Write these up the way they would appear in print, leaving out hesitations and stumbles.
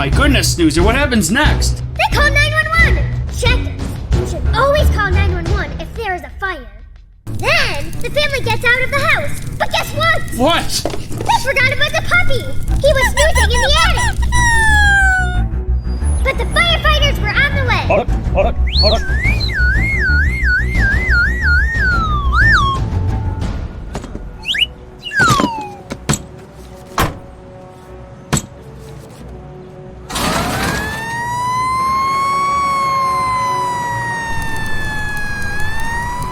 my goodness, Snoozer, what happens next? They call 911! Checkers, you should always call 911 if there is a fire. Then, the family gets out of the house. But guess what? What? They forgot about the puppy! He was snoozing in the attic! But the firefighters were on the way! Hold up.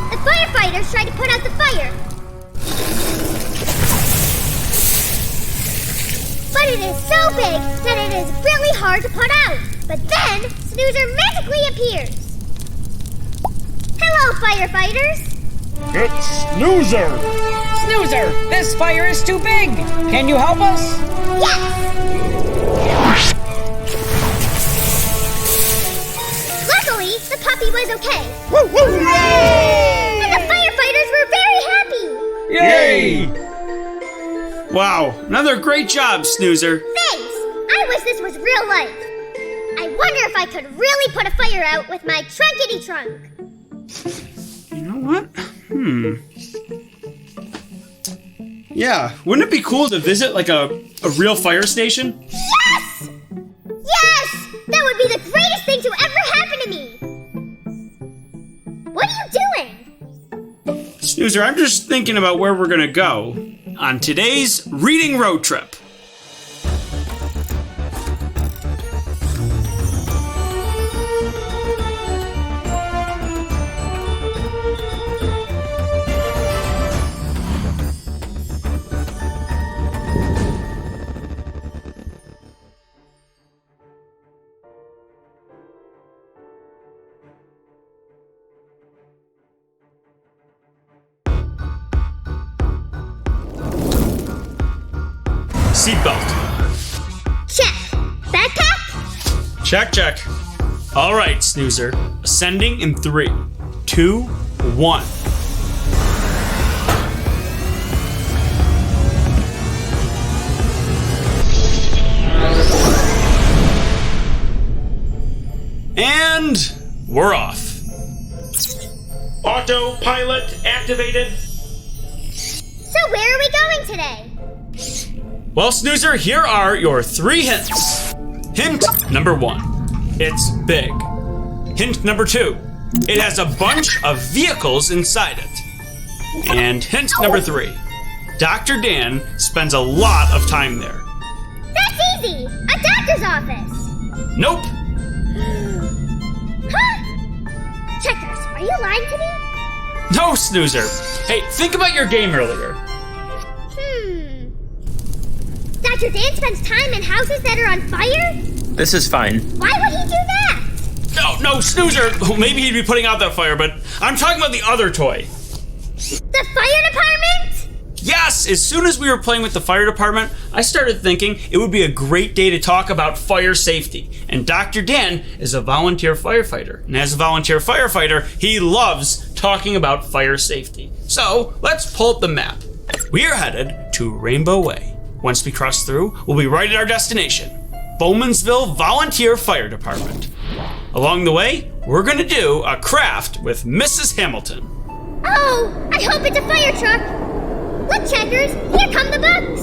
The firefighters tried to put out the fire. But it is so big that it is really hard to put out. But then, Snoozer magically appears. Hello, firefighters. It's Snoozer! Snoozer, this fire is too big. Can you help us? Yes! Luckily, the puppy was okay. Woo, woo. And the firefighters were very happy. Yay! Wow, another great job, Snoozer. Thanks. I wish this was real life. I wonder if I could really put a fire out with my trunkety trunk. You know what? Yeah, wouldn't it be cool to visit like a real fire station? Yes! Yes! That would be the greatest thing to ever happen to me. What are you doing? Snoozer, I'm just thinking about where we're gonna go on today's reading road trip. Seatbelt. Check. Backpack? Check. All right, Snoozer. Ascending in 3, 2, 1. And we're off. Autopilot activated. So where are we going today? Well, Snoozer, here are your 3 hints. Hint number 1, it's big. Hint number 2, it has a bunch of vehicles inside it. And hint number 3, Dr. Dan spends a lot of time there. That's easy. A doctor's office. Nope. Huh? Checkers, are you lying to me? No, Snoozer. Hey, think about your game earlier. Dr. Dan spends time in houses that are on fire? This is fine. Why would he do that? No, Snoozer. Well, maybe he'd be putting out that fire, but I'm talking about the other toy. The fire department? Yes, as soon as we were playing with the fire department, I started thinking it would be a great day to talk about fire safety. And Dr. Dan is a volunteer firefighter. And as a volunteer firefighter, he loves talking about fire safety. So let's pull up the map. We are headed to Rainbow Way. Once we cross through, we'll be right at our destination, Bowmansville Volunteer Fire Department. Along the way, we're gonna do a craft with Mrs. Hamilton. Oh, I hope it's a fire truck. Look, Checkers, here come the books.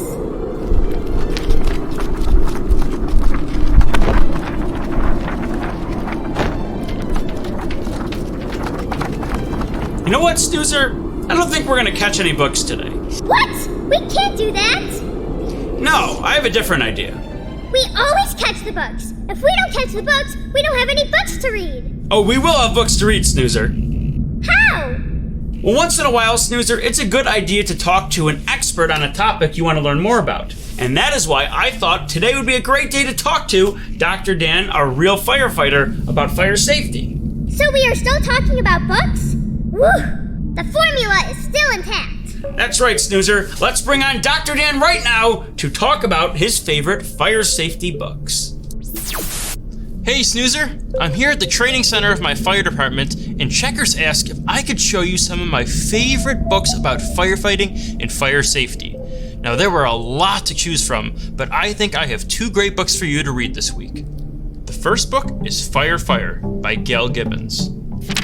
You know what, Snoozer? I don't think we're gonna catch any books today. What? We can't do that. No, I have a different idea. We always catch the books. If we don't catch the books, we don't have any books to read. Oh, we will have books to read, Snoozer. How? Well, once in a while, Snoozer, it's a good idea to talk to an expert on a topic you want to learn more about. And that is why I thought today would be a great day to talk to Dr. Dan, our real firefighter, about fire safety. So we are still talking about books? Woo! The formula is still intact. That's right, Snoozer. Let's bring on Dr. Dan right now to talk about his favorite fire safety books. Hey Snoozer, I'm here at the training center of my fire department, and Checkers asked if I could show you some of my favorite books about firefighting and fire safety. Now there were a lot to choose from, but I think I have 2 great books for you to read this week. The first book is Firefighter by Gibbons.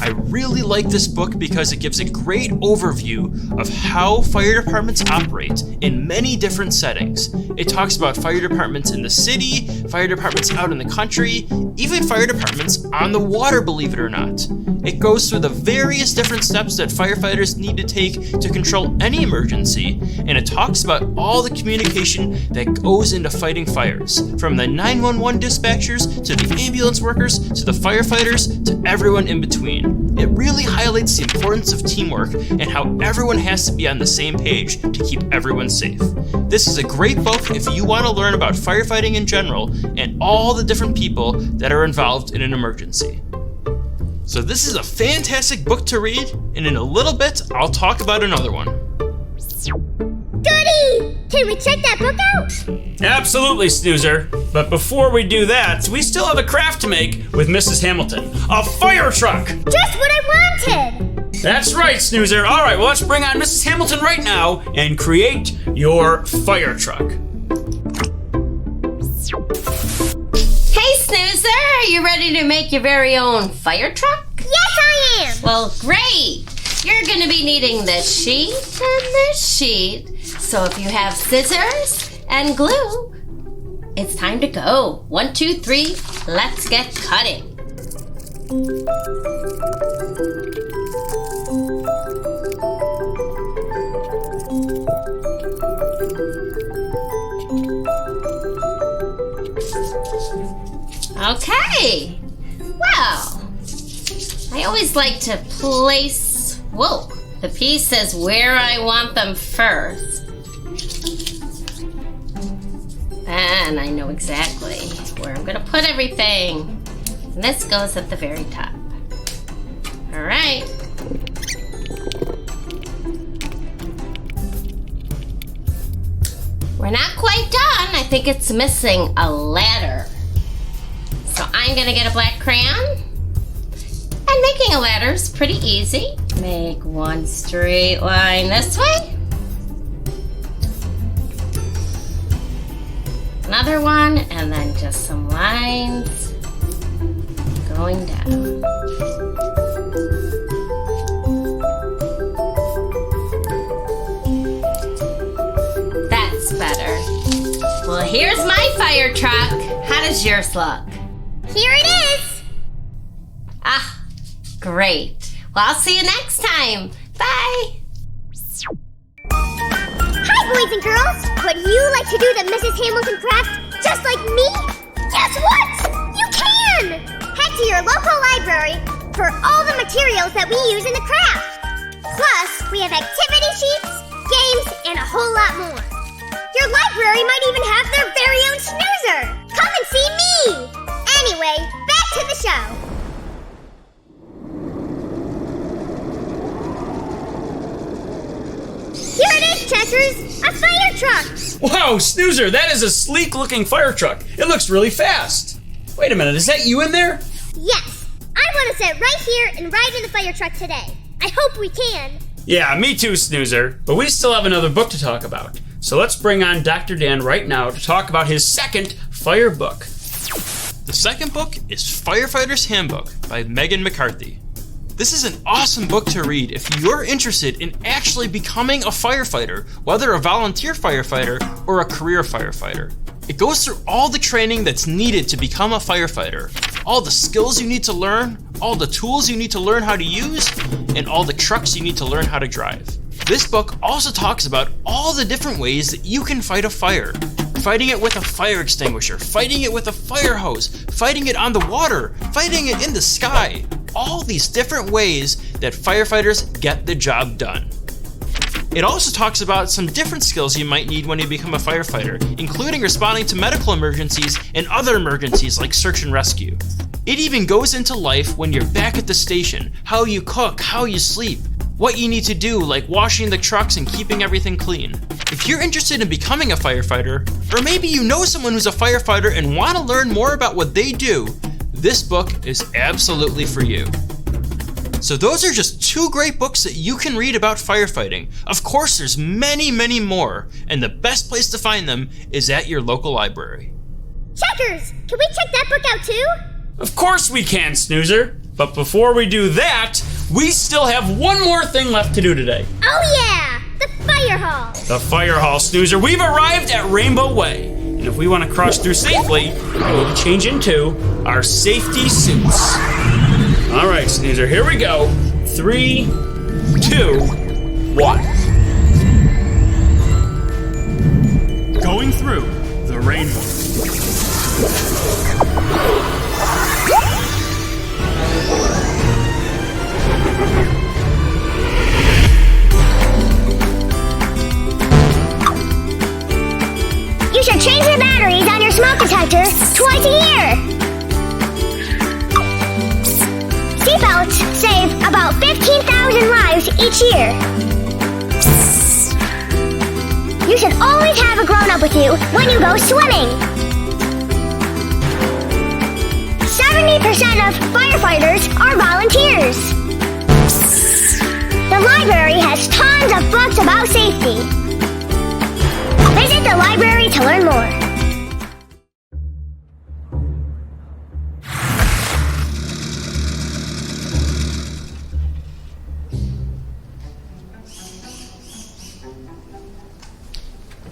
I really like this book because it gives a great overview of how fire departments operate in many different settings. It talks about fire departments in the city, fire departments out in the country, even fire departments on the water, believe it or not. It goes through the various different steps that firefighters need to take to control any emergency, and it talks about all the communication that goes into fighting fires, from the 911 dispatchers to the ambulance workers to the firefighters to everyone in between. It really highlights the importance of teamwork and how everyone has to be on the same page to keep everyone safe. This is a great book if you want to learn about firefighting in general and all the different people that are involved in an emergency. So this is a fantastic book to read, and in a little bit, I'll talk about another one. Goody! Can we check that book out? Absolutely, Snoozer. But before we do that, we still have a craft to make with Mrs. Hamilton. A fire truck! Just what I wanted! That's right, Snoozer. All right, well, let's bring on Mrs. Hamilton right now and create your fire truck. Hey, Snoozer, are you ready to make your very own fire truck? Yes, I am! Well, great! You're gonna be needing this sheet and this sheet. So if you have scissors and glue, it's time to go. 1, 2, 3, let's get cutting. Okay, well, I always like to place, the pieces where I want them first. And I know exactly where I'm gonna put everything. And this goes at the very top. All right. We're not quite done. I think it's missing a ladder. So I'm gonna get a black crayon. And making a ladder is pretty easy. Make one straight line this way. Another one, and then just some lines going down. That's better. Well, here's my fire truck. How does yours look? Here it is! Ah, great. Well, I'll see you next time. Bye. Hi, boys and girls! Would you like to do the Mrs. Hamilton craft just like me? Guess what? You can! Head to your local library for all the materials that we use in the craft. Plus, we have activity sheets, games, and a whole lot more. Your library might even have their very own snoozer! Come and see me! Anyway, back to the show. Here it is, Checkers! A fire truck! Wow, Snoozer, that is a sleek-looking fire truck. It looks really fast. Wait a minute, is that you in there? Yes, I want to sit right here and ride in the fire truck today. I hope we can. Yeah, me too, Snoozer. But we still have another book to talk about. So let's bring on Dr. Dan right now to talk about his second fire book. The second book is Firefighter's Handbook by Megan McCarthy. This is an awesome book to read if you're interested in actually becoming a firefighter, whether a volunteer firefighter or a career firefighter. It goes through all the training that's needed to become a firefighter, all the skills you need to learn, all the tools you need to learn how to use, and all the trucks you need to learn how to drive. This book also talks about all the different ways that you can fight a fire. Fighting it with a fire extinguisher, fighting it with a fire hose, fighting it on the water, fighting it in the sky. All these different ways that firefighters get the job done. It also talks about some different skills you might need when you become a firefighter, including responding to medical emergencies and other emergencies like search and rescue. It even goes into life when you're back at the station, how you cook, how you sleep, what you need to do, like washing the trucks and keeping everything clean. If you're interested in becoming a firefighter, or maybe you know someone who's a firefighter and want to learn more about what they do, this book is absolutely for you. So those are just 2 great books that you can read about firefighting. Of course, there's many, many more, and the best place to find them is at your local library. Checkers, can we check that book out too? Of course we can, Snoozer. But before we do that, we still have one more thing left to do today. Oh yeah, the fire hall. The fire hall, Snoozer. We've arrived at Rainbow Way. And if we want to cross through safely, we need to change into our safety suits. All right, Snoozer, here we go. 3, 2, 1. Going through the rainbow. You should change the batteries on your smoke detector twice a year. Seatbelts save about 15,000 lives each year. You should always have a grown-up with you when you go swimming. 70% of firefighters are volunteers. The library has tons of books about safety. Visit the library to learn more.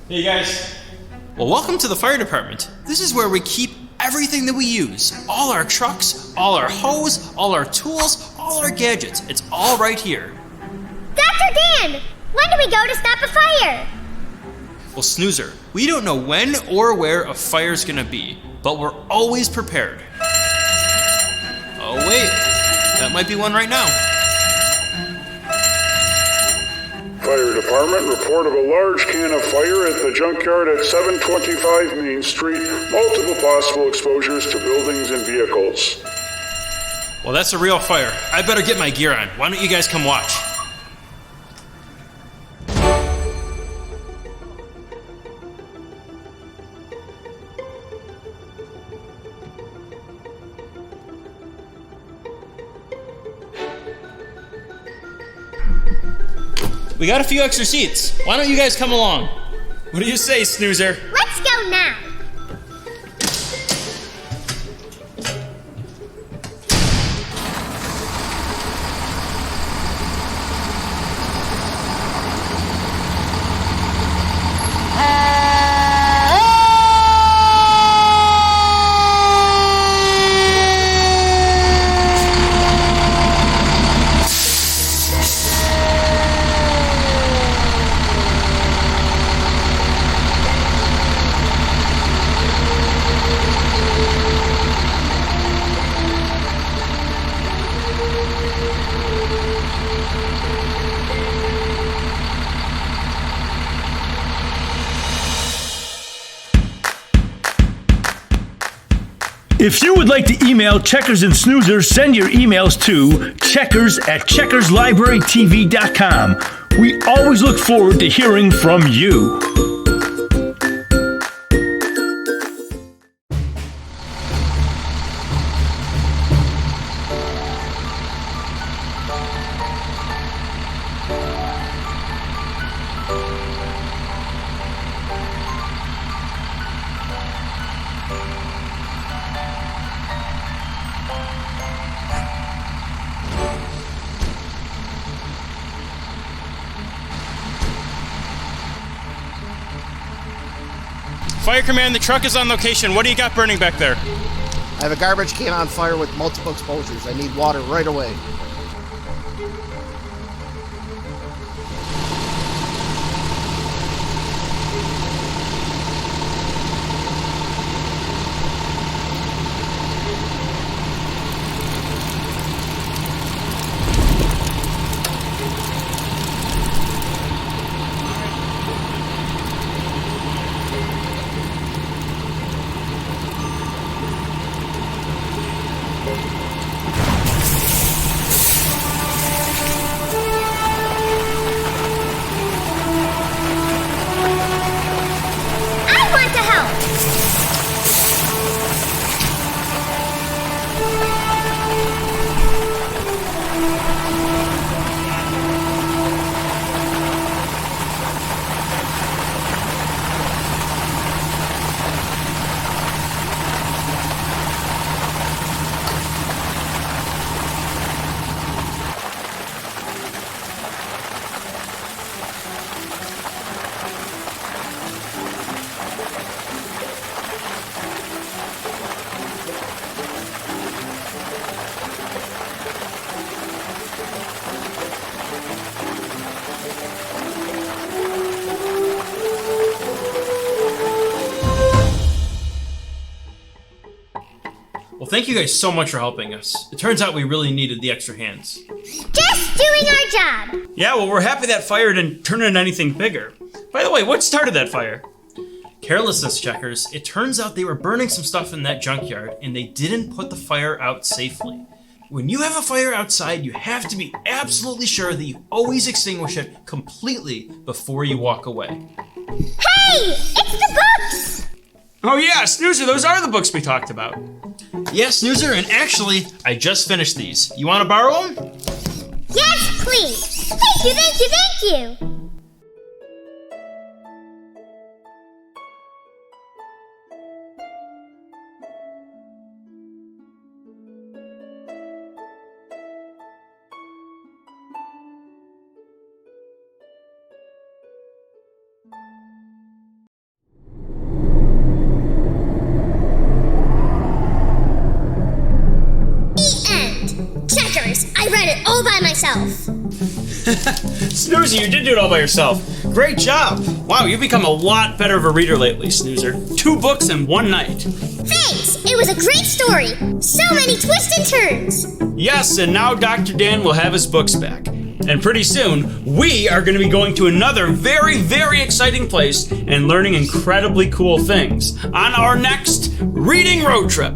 Hey guys. Well, welcome to the fire department. This is where we keep everything that we use. All our trucks, all our hose, all our tools, all our gadgets. It's all right here. Dr. Dan, when do we go to stop a fire? Well, Snoozer, we don't know when or where a fire's gonna be, but we're always prepared. Oh wait, that might be one right now. Fire department, report of a large can of fire at the junkyard at 725 Main Street. Multiple possible exposures to buildings and vehicles. Well, that's a real fire. I better get my gear on. Why don't you guys come watch? We got a few extra seats. Why don't you guys come along? What do you say, Snoozer? Let's go now. If you would like to email Checkers and Snoozer, send your emails to checkers@checkerslibrarytv.com. We always look forward to hearing from you. Fire Command, the truck is on location. What do you got burning back there? I have a garbage can on fire with multiple exposures. I need water right away. thank you guys so much for helping us. It turns out we really needed the extra hands. Just doing our job. Yeah, well, we're happy that fire didn't turn into anything bigger. By the way, what started that fire? Carelessness, checkers. It turns out they were burning some stuff in that junkyard and they didn't put the fire out safely. When you have a fire outside, you have to be absolutely sure that you always extinguish it completely before you walk away. Hey, it's the books! Oh yeah, Snoozer, those are the books we talked about. Yeah, Snoozer, and actually, I just finished these. You want to borrow them? Yes, please. Thank you, thank you, thank you. Checkers, I read it all by myself. Snoozer, you did do it all by yourself. Great job. Wow, you've become a lot better of a reader lately, Snoozer. 2 books in 1 night. Thanks, it was a great story. So many twists and turns. Yes, and now Dr. Dan will have his books back. And pretty soon, we are going to be going to another very, very exciting place and learning incredibly cool things on our next Reading Road Trip.